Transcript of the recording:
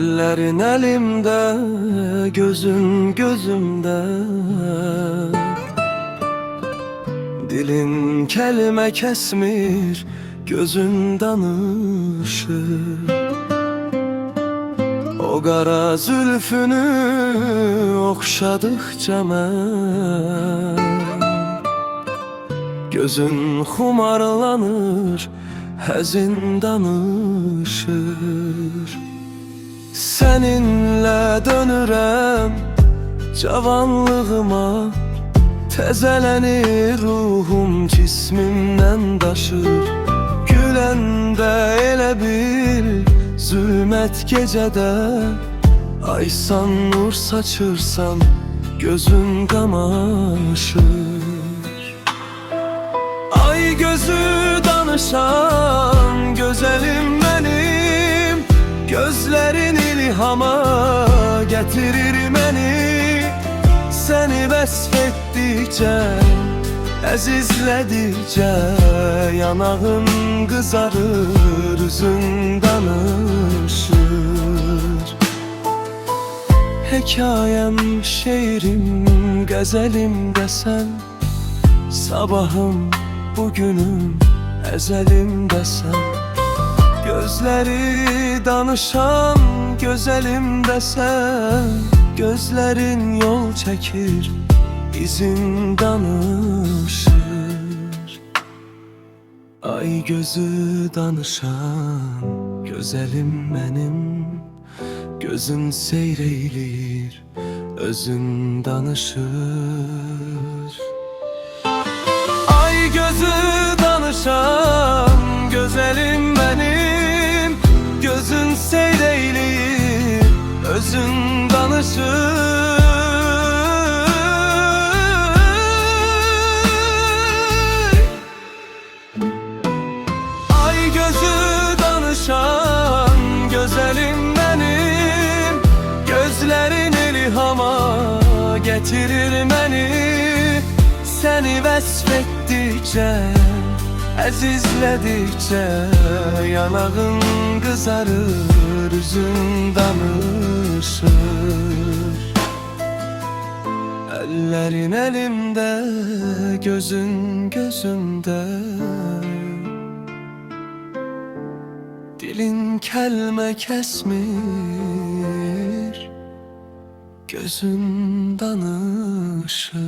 Ellerin elimde, gözün gözümde. Dilin kelime kesmir, gözün danışır. O qara zülfünü oxşadıkca mən gözün xumarlanır, həzin danışır. Səninlə dönürəm cavanlığıma, təzələnir ruhum cismimdən daşır. Güləndə elə bil zülmət gecədə, aysan nur saçırsan gözün qamaşır. Ay gözü danışan gözəlim mənim, gözlərin ilhama gətirir məni. Səni vəsf etdikcə, əzizlədikcə yanağın qızarır, üzün danışır. Hekayəm, şeirim, qəzəlim desən, sabahım, bugünüm, əzəlim desən. Gözləri danışan gözəlim desən, gözlərin yol çəkir, izin danışır. Ay gözü danışan gözəlim mənim, gözün seyr eyləyir, özün danışır. Ay gözü danışan gözəlim mənim, gözün seyr eyləyir, özün danışır. Ay gözü danışan gözəlim mənim, gözlərin ilhama gətirir məni. Səni vəsf etdikcə, əzizlədikcə yanağın qızarır, üzün danışır. Ellerin elimde, gözün gözümde. Dilin kelime kesmir, gözün danışır.